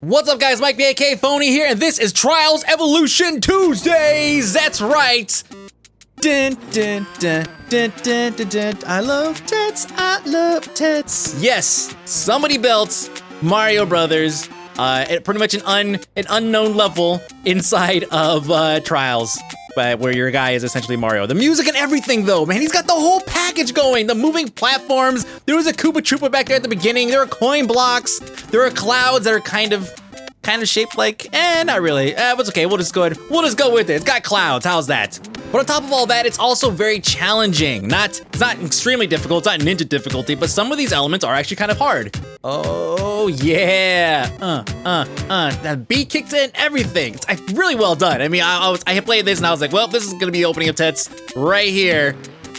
What's up, guys? Mike the aka Phony here, and this is Trials Evolution Tuesdays. That's right. Dun, dun, dun, dun, dun, dun, dun. I love tits. I love tits. Yes, somebody built Mario Brothers at pretty much an unknown level inside of Trials, where your guy is essentially Mario. The music and everything, though, man, he's got the whole package going. The moving platforms. There was a Koopa Troopa back there at the beginning. There are coin blocks. There are clouds that are kind of shaped like, not really. It's okay. We'll just go with it. It's got clouds. How's that? But on top of all that, it's also very challenging. It's not extremely difficult. It's not ninja difficulty, but some of these elements are actually kind of hard. Oh yeah. That beat kicks in, everything. It's really well done. I mean, I played this and I was like, well, this is gonna be opening of tits right here.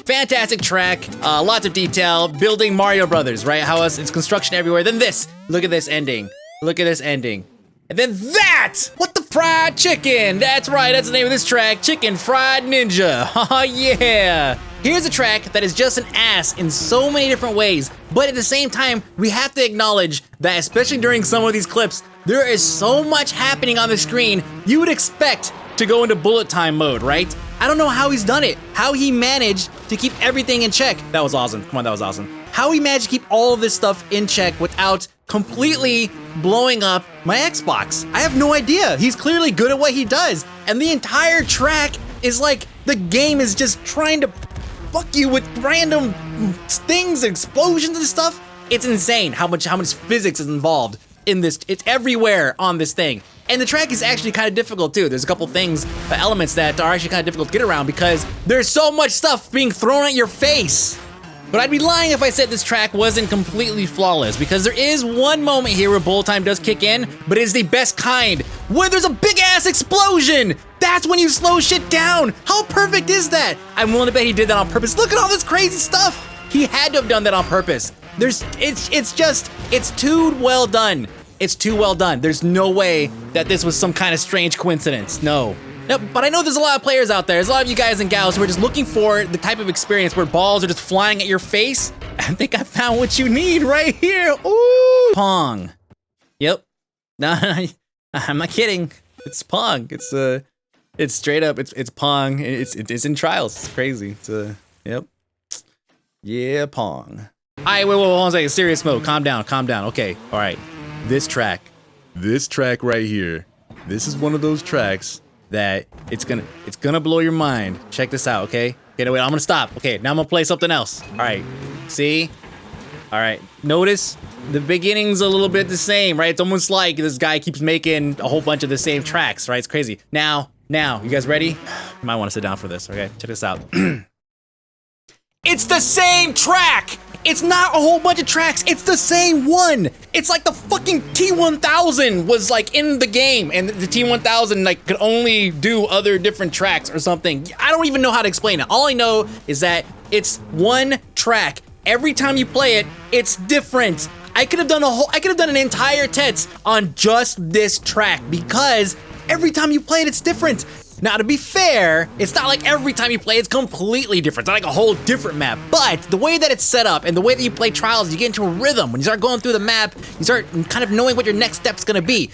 Fantastic track, lots of detail, building Mario Brothers, right? How it's construction everywhere. Then this, look at this ending. Look at this ending. And then that! What the fried chicken? That's right, that's the name of this track, Chicken Fried Ninja. Oh yeah! Here's a track that is just an ass in so many different ways, but at the same time, we have to acknowledge that especially during some of these clips, there is so much happening on the screen, you would expect to go into bullet time mode, right? I don't know how he's done it, how he managed to keep everything in check. That was awesome, come on, that was awesome. How he managed to keep all of this stuff in check without completely blowing up my Xbox. I have no idea. He's clearly good at what he does. And the entire track is like the game is just trying to fuck you with random things, explosions and stuff. It's insane how much physics is involved in this. It's everywhere on this thing. And the track is actually kind of difficult too. There's a couple things, elements that are actually kind of difficult to get around because there's so much stuff being thrown at your face. But I'd be lying if I said this track wasn't completely flawless, because there is one moment here where bullet time does kick in, but it is the best kind, where there's a big ass explosion! That's when you slow shit down! How perfect is that? I'm willing to bet he did that on purpose. Look at all this crazy stuff! He had to have done that on purpose. It's too well done. It's too well done. There's no way that this was some kind of strange coincidence, no. No, but I know there's a lot of players out there. There's a lot of you guys and gals who are just looking for the type of experience where balls are just flying at your face. I think I found what you need right here. Ooh, Pong. Yep. No, I'm not kidding. It's Pong. It's straight up. It's Pong. It's in Trials. It's crazy. Yep. Yeah, Pong. All right, wait, one second. Serious mode. Calm down. Okay. All right. This track right here. This is one of those tracks that it's gonna blow your mind. Check this out, okay? Okay, wait, I'm gonna stop. Okay, now I'm gonna play something else. All right, see? All right, notice the beginning's a little bit the same, right? It's almost like this guy keeps making a whole bunch of the same tracks, right? It's crazy. Now, you guys ready? You might wanna sit down for this, okay? Check this out. It's the same track! It's not a whole bunch of tracks, it's the same one! It's like the fucking T-1000 was like in the game, and the T-1000 like could only do other different tracks or something. I don't even know how to explain it. All I know is that it's one track. Every time you play it, it's different. I could have done an entire TETS on just this track because every time you play it, it's different. Now, to be fair, it's not like every time you play it's completely different. It's not like a whole different map, but the way that it's set up and the way that you play Trials, you get into a rhythm. When you start going through the map, you start kind of knowing what your next step's gonna be.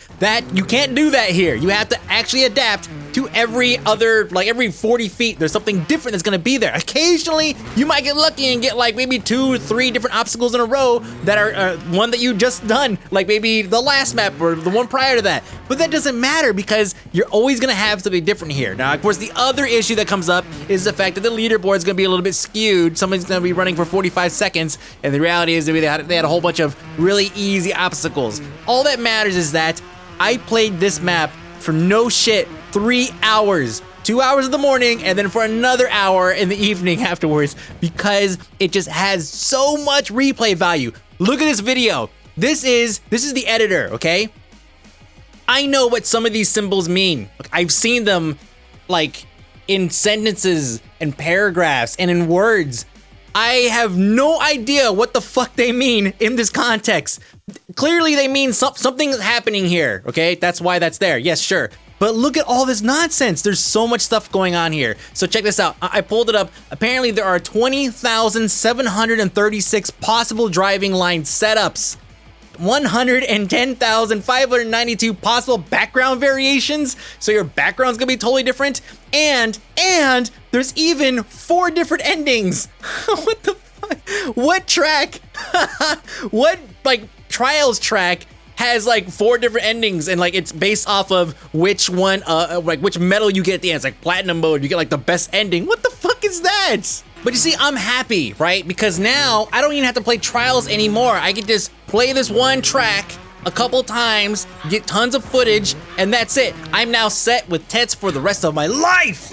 You can't do that here. You have to actually adapt to every 40 feet, there's something different that's gonna be there. Occasionally, you might get lucky and get like maybe 2 or 3 different obstacles in a row that are one that you just done, like maybe the last map or the one prior to that. But that doesn't matter because you're always gonna have something different here. Now, of course, the other issue that comes up is the fact that the leaderboard is gonna be a little bit skewed. Somebody's gonna be running for 45 seconds, and the reality is that they had a whole bunch of really easy obstacles. All that matters is that I played this map for no shit 3 hours. 2 hours in the morning, and then for another hour in the evening afterwards, because it just has so much replay value. Look at this video. This is the editor, okay? I know what some of these symbols mean. I've seen them like in sentences and paragraphs and in words. I have no idea what the fuck they mean in this context. Clearly they mean something is happening here, okay? That's why that's there, yes, sure. But look at all this nonsense. There's so much stuff going on here. So check this out. I pulled it up. Apparently there are 20,736 possible driving line setups. 110,592 possible background variations. So your background's gonna be totally different. And there's even 4 different endings. What the fuck? What track? What like Trials track has like 4 different endings, and like it's based off of which one, like which medal you get at the end. It's like platinum mode, you get like the best ending. What the fuck is that? But you see, I'm happy, right? Because now I don't even have to play Trials anymore. I can just play this one track a couple times, get tons of footage, and that's it. I'm now set with Tets for the rest of my life.